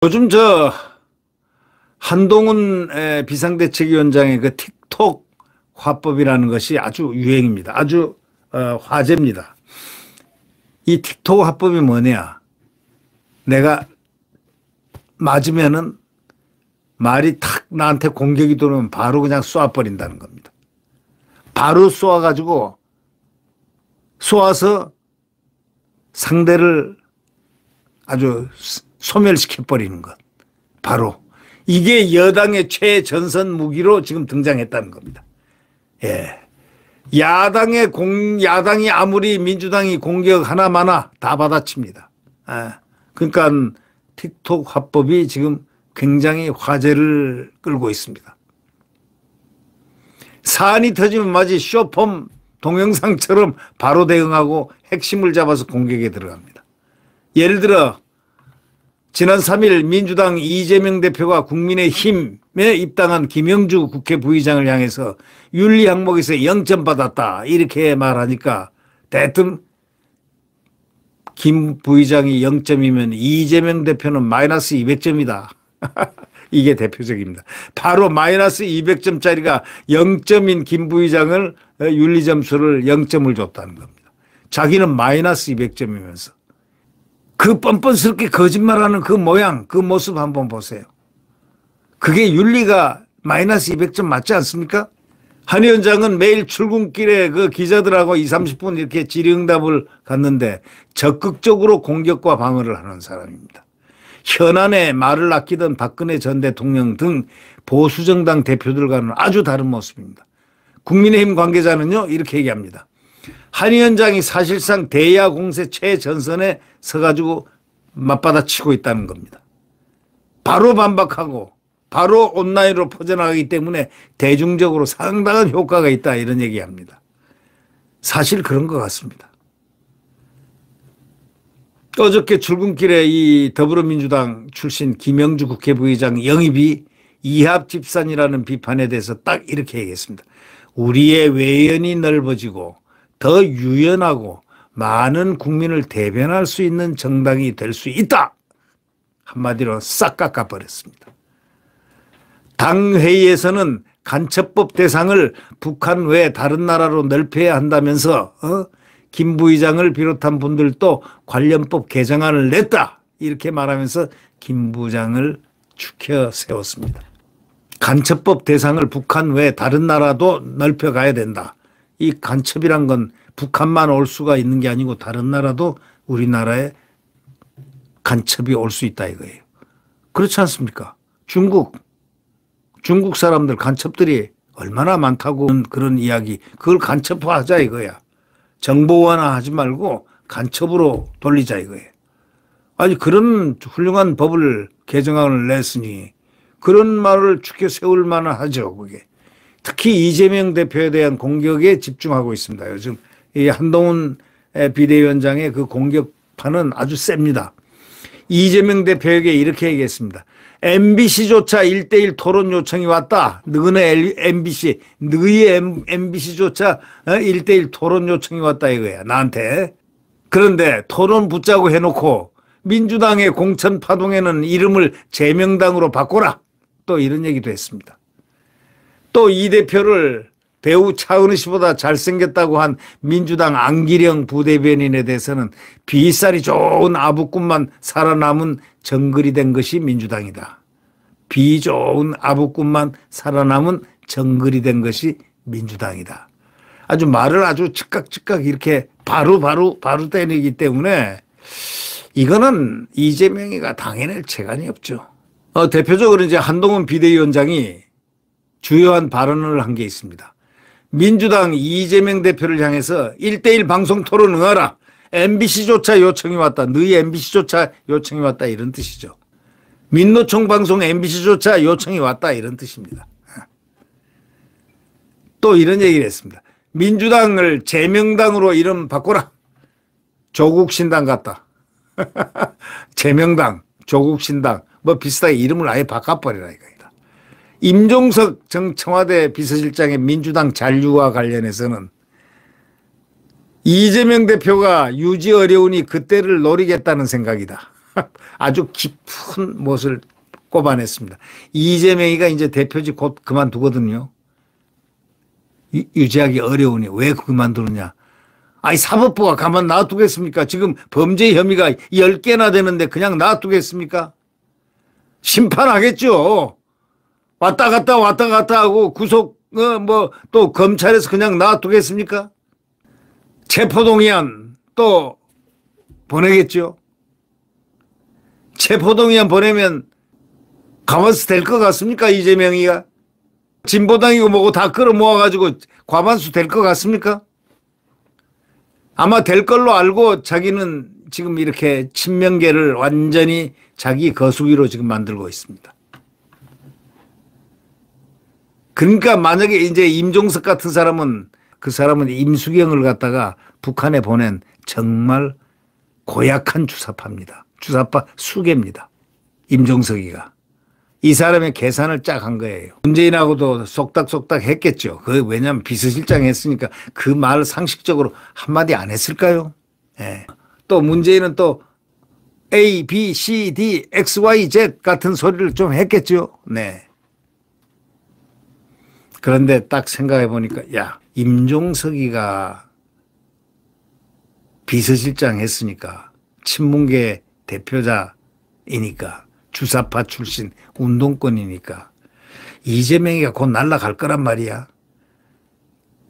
요즘 한동훈 비상대책위원장의 그 틱톡 화법이라는 것이 아주 유행입니다. 아주 화제입니다. 이 틱톡 화법이 뭐냐? 내가 맞으면은 말이 탁 나한테 공격이 들어오면 바로 그냥 쏘아버린다는 겁니다. 바로 쏘아가지고 쏘아서 상대를 아주 소멸시켜버리는 것. 바로 이게 여당의 최전선 무기로 지금 등장했다는 겁니다. 예. 야당이 아무리 민주당이 공격 하나마나 다 받아칩니다. 예. 그러니까 틱톡 화법이 지금 굉장히 화제를 끌고 있습니다. 사안이 터지면 마치 쇼폼 동영상처럼 바로 대응하고 핵심을 잡아서 공격에 들어갑니다. 예를 들어 지난 3일 민주당 이재명 대표가 국민의힘에 입당한 김영주 국회 부의장을 향해서 윤리 항목에서 0점 받았다 이렇게 말하니까 대뜸 김 부의장이 0점이면 이재명 대표는 마이너스 200점이다. 이게 대표적입니다. 바로 마이너스 200점짜리가 0점인 김 부의장을 윤리 점수를 0점을 줬다는 겁니다. 자기는 마이너스 200점이면서. 그 뻔뻔스럽게 거짓말하는 그 모양, 그 모습 한번 보세요. 그게 윤리가 마이너스 200점 맞지 않습니까? 한 위원장은 매일 출근길에 그 기자들하고 20, 30분 이렇게 질의응답을 갔는데 적극적으로 공격과 방어를 하는 사람입니다. 현안에 말을 아끼던 박근혜 전 대통령 등 보수정당 대표들과는 아주 다른 모습입니다. 국민의힘 관계자는요 이렇게 얘기합니다. 한 위원장이 사실상 대야 공세 최전선에 서가지고 맞받아치고 있다는 겁니다. 바로 반박하고 바로 온라인으로 퍼져나가기 때문에 대중적으로 상당한 효과가 있다 이런 얘기합니다. 사실 그런 것 같습니다. 어저께 출근길에 이 더불어민주당 출신 김영주 국회 부의장 영입이 이합집산이라는 비판에 대해서 딱 이렇게 얘기했습니다. 우리의 외연이 넓어지고 더 유연하고 많은 국민을 대변할 수 있는 정당이 될 수 있다. 한마디로 싹 깎아버렸습니다. 당 회의에서는 간첩법 대상을 북한 외 다른 나라로 넓혀야 한다면서 김 부의장을 비롯한 분들도 관련법 개정안을 냈다. 이렇게 말하면서 김 부의장을 추켜 세웠습니다. 간첩법 대상을 북한 외 다른 나라도 넓혀가야 된다. 이 간첩이란 건 북한만 올 수가 있는 게 아니고 다른 나라도 우리나라에 간첩이 올 수 있다 이거예요. 그렇지 않습니까? 중국 사람들 간첩들이 얼마나 많다고 그런 이야기 그걸 간첩화하자 이거야. 정보화나 하지 말고 간첩으로 돌리자 이거예요. 아니 그런 훌륭한 법을 개정안을 냈으니 그런 말을 추켜 세울 만은 하죠. 그게. 특히 이재명 대표에 대한 공격에 집중하고 있습니다. 요즘 이 한동훈 비대위원장의 그 공격판은 아주 셉니다. 이재명 대표에게 이렇게 얘기했습니다. MBC조차 1대1 토론 요청이 왔다. 너네 MBC, 너희 MBC조차 1대1 토론 요청이 왔다 이거야. 나한테. 그런데 토론 붙자고 해놓고 민주당의 공천 파동에는 이름을 제명당으로 바꿔라. 또 이런 얘기도 했습니다. 또 이 대표를 배우 차은우 씨보다 잘생겼다고 한 민주당 안기령 부대변인에 대해서는 비살이 좋은 아부꾼만 살아남은 정글이 된 것이 민주당이다. 비 좋은 아부꾼만 살아남은 정글이 된 것이 민주당이다. 아주 말을 아주 즉각 이렇게 바로 떼내기 때문에 이거는 이재명이가 당해낼 재간이 없죠. 대표적으로 이제 한동훈 비대위원장이 주요한 발언을 한 게 있습니다. 민주당 이재명 대표를 향해서 1대1 방송 토론 응하라. MBC조차 요청이 왔다. 너희 MBC조차 요청이 왔다. 이런 뜻이죠. 민노총 방송 MBC조차 요청이 왔다. 이런 뜻입니다. 또 이런 얘기를 했습니다. 민주당을 제명당으로 이름 바꿔라. 조국신당 같다. 제명당, 조국신당 뭐 비슷하게 이름을 아예 바꿔버리라 이거다. 임종석 전 청와대 비서실장의 민주당 잔류와 관련해서는 이재명 대표가 유지 어려우니 그때를 노리겠다는 생각이다. 아주 깊은 못을 꼽아냈습니다. 이재명이가 이제 대표직 곧 그만두거든요. 유지하기 어려우니 왜 그만두느냐. 아니 사법부가 가만 놔두겠습니까? 지금 범죄 혐의가 10개나 되는데 그냥 놔두겠습니까? 심판하겠죠. 왔다 갔다 하고 구속 또 검찰에서 그냥 놔두겠습니까? 체포동의안 또 보내겠죠. 체포동의안 보내면 과반수 될 것 같습니까? 이재명이가 진보당이고 뭐고 다 끌어모아가지고 과반수 될 것 같습니까? 아마 될 걸로 알고 자기는 지금 이렇게 친명계를 완전히 자기 거수기로 지금 만들고 있습니다. 그러니까 만약에 이제 임종석 같은 사람은 그 사람은 임수경을 갖다가 북한에 보낸 정말 고약한 주사파입니다. 주사파 수계입니다. 임종석이가. 이 사람의 계산을 쫙 한 거예요. 문재인하고도 쏙닥쏙닥 했겠죠. 왜냐하면 비서실장 했으니까 그 말 상식적으로 한마디 안 했을까요? 예. 또 문재인은 또 A, B, C, D, X, Y, Z 같은 소리를 좀 했겠죠. 네. 그런데 딱 생각해 보니까 야, 임종석이가 비서실장 했으니까 친문계 대표자이니까 주사파 출신 운동권이니까 이재명이가 곧 날아갈 거란 말이야.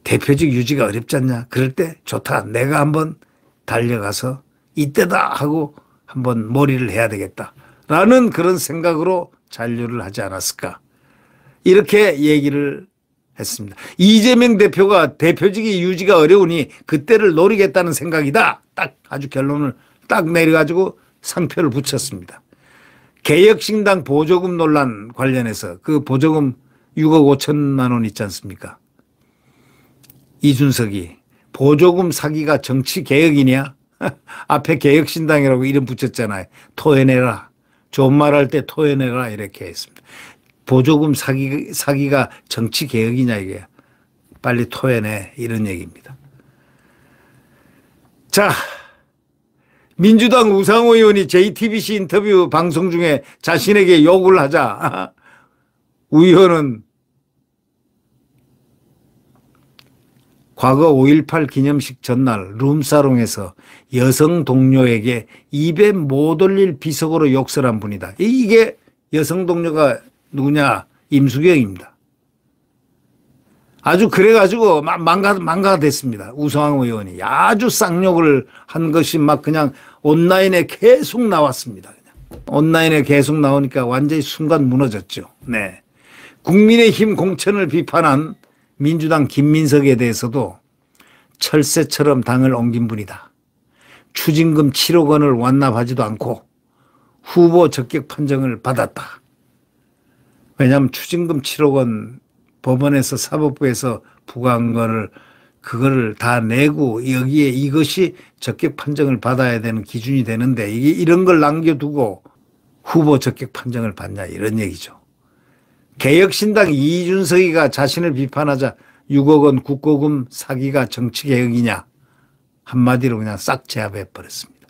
대표직 유지가 어렵지 않냐. 그럴 때 좋다. 내가 한번 달려가서 이때다 하고 한번 몰이를 해야 되겠다. 라는 그런 생각으로 잔류를 하지 않았을까. 이렇게 얘기를 했습니다. 이재명 대표가 대표직이 유지가 어려우니 그때를 노리겠다는 생각이다. 딱 아주 결론을 딱 내려가지고 상표를 붙였습니다. 개혁신당 보조금 논란 관련해서 그 보조금 6억 5천만 원 있지 않습니까? 이준석이 보조금 사기가 정치개혁이냐? 앞에 개혁신당이라고 이름 붙였잖아요. 토해내라. 좋은 말 할 때 토해내라 이렇게 했습니다. 보조금 사기가 정치개혁이냐 이게. 빨리 토해내 이런 얘기입니다. 자, 민주당 우상호 의원이 JTBC 인터뷰 방송 중에 자신에게 욕을 하자. 우 의원은 과거 5.18 기념식 전날 룸사롱에서 여성 동료에게 입에 못 올릴 비속어로 욕설한 분이다. 이게 여성 동료가 누구냐? 임수경입니다. 아주 그래가지고 망가가 됐습니다. 우상호 의원이 아주 쌍욕을 한 것이 막 그냥 온라인에 계속 나왔습니다. 그냥. 온라인에 계속 나오니까 완전히 순간 무너졌죠. 네. 국민의힘 공천을 비판한 민주당 김민석에 대해서도 철새처럼 당을 옮긴 분이다. 추징금 7억 원을 완납하지도 않고 후보 적격 판정을 받았다. 왜냐하면 추징금 7억 원 법원에서 사법부에서 부과한 거를 그거를 다 내고 여기에 이것이 적격 판정을 받아야 되는 기준이 되는데 이게 이런 걸 남겨두고 후보 적격 판정을 받냐 이런 얘기죠. 개혁신당 이준석이가 자신을 비판하자 6억 원 국고금 사기가 정치개혁이냐 한마디로 그냥 싹 제압해 버렸습니다.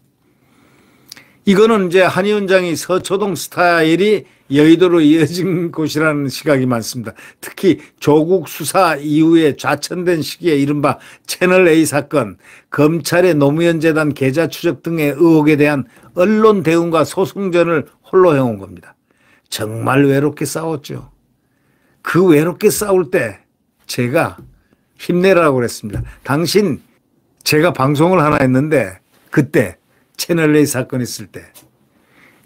이거는 이제 한 위원장이 서초동 스타일이 여의도로 이어진 곳이라는 시각이 많습니다. 특히 조국 수사 이후에 좌천된 시기에 이른바 채널A 사건, 검찰의 노무현 재단 계좌 추적 등의 의혹에 대한 언론 대응과 소송전을 홀로 해온 겁니다. 정말 외롭게 싸웠죠. 그 외롭게 싸울 때 제가 힘내라고 그랬습니다. 당신 제가 방송을 하나 했는데 그때 채널A 사건 있을 때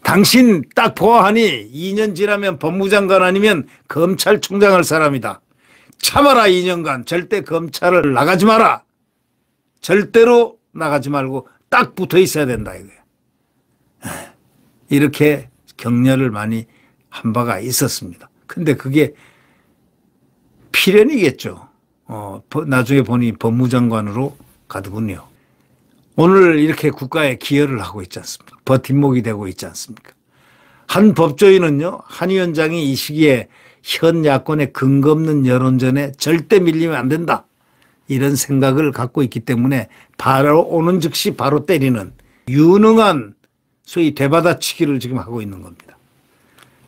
당신 딱 보아하니 2년 지나면 법무장관 아니면 검찰총장 할 사람이다. 참아라 2년간. 절대 검찰을 나가지 마라. 절대로 나가지 말고 딱 붙어 있어야 된다 이거예요. 이렇게 격려를 많이 한 바가 있었습니다. 근데 그게 필연이겠죠. 나중에 보니 법무장관으로 가더군요. 오늘 이렇게 국가에 기여를 하고 있지 않습니까? 버팀목이 되고 있지 않습니까? 한 법조인은요, 한 위원장이 이 시기에 현 야권의 근거 없는 여론전에 절대 밀리면 안 된다. 이런 생각을 갖고 있기 때문에 바로 오는 즉시 바로 때리는 유능한 소위 되받아치기를 지금 하고 있는 겁니다.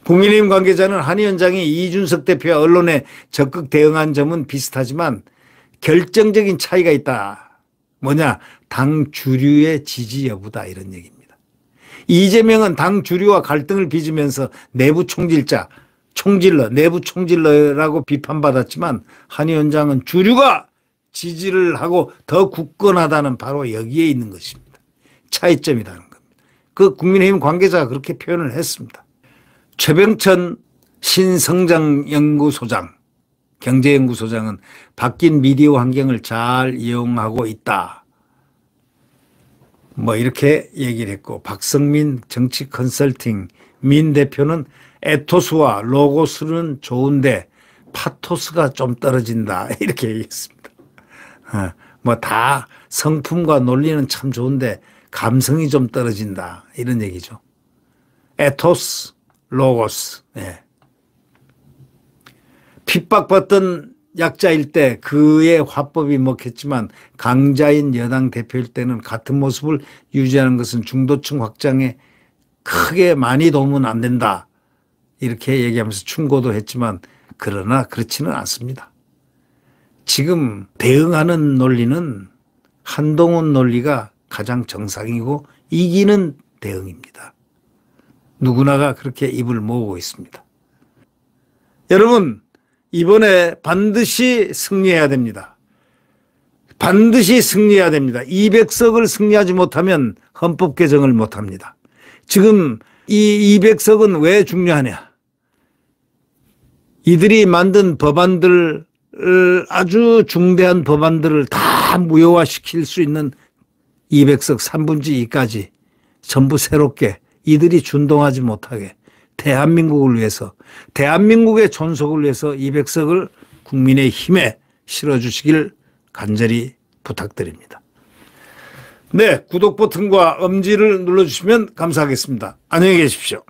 국민의힘 관계자는 한 위원장이 이준석 대표와 언론에 적극 대응한 점은 비슷하지만 결정적인 차이가 있다. 뭐냐? 당 주류의 지지 여부다, 이런 얘기입니다. 이재명은 당 주류와 갈등을 빚으면서 내부 총질러라고 비판받았지만 한 위원장은 주류가 지지를 하고 더 굳건하다는 바로 여기에 있는 것입니다. 차이점이라는 겁니다. 그 국민의힘 관계자가 그렇게 표현을 했습니다. 최병천 신성장연구소장, 경제연구소장은 바뀐 미디어 환경을 잘 이용하고 있다. 뭐 이렇게 얘기를 했고, 박성민 정치 컨설팅 민 대표는 에토스와 로고스는 좋은데 파토스가 좀 떨어진다, 이렇게 얘기했습니다. 뭐 다 성품과 논리는 참 좋은데 감성이 좀 떨어진다, 이런 얘기죠. 에토스, 로고스. 예. 핍박받던 약자일 때 그의 화법이 먹혔지만 강자인 여당 대표일 때는 같은 모습을 유지하는 것은 중도층 확장에 크게 많이 도움은 안 된다, 이렇게 얘기하면서 충고도 했지만 그러나 그렇지는 않습니다. 지금 대응하는 논리는 한동훈 논리가 가장 정상이고 이기는 대응입니다. 누구나가 그렇게 입을 모으고 있습니다. 여러분, 이번에 반드시 승리해야 됩니다. 반드시 승리해야 됩니다. 200석을 승리하지 못하면 헌법 개정을 못합니다. 지금 이 200석은 왜 중요하냐? 이들이 만든 법안들, 아주 중대한 법안들을 다 무효화시킬 수 있는 200석 3분의 2까지 전부 새롭게 이들이 준동하지 못하게 대한민국을 위해서, 대한민국의 존속을 위해서 200석을 국민의 힘에 실어주시길 간절히 부탁드립니다. 네, 구독 버튼과 엄지를 눌러주시면 감사하겠습니다. 안녕히 계십시오.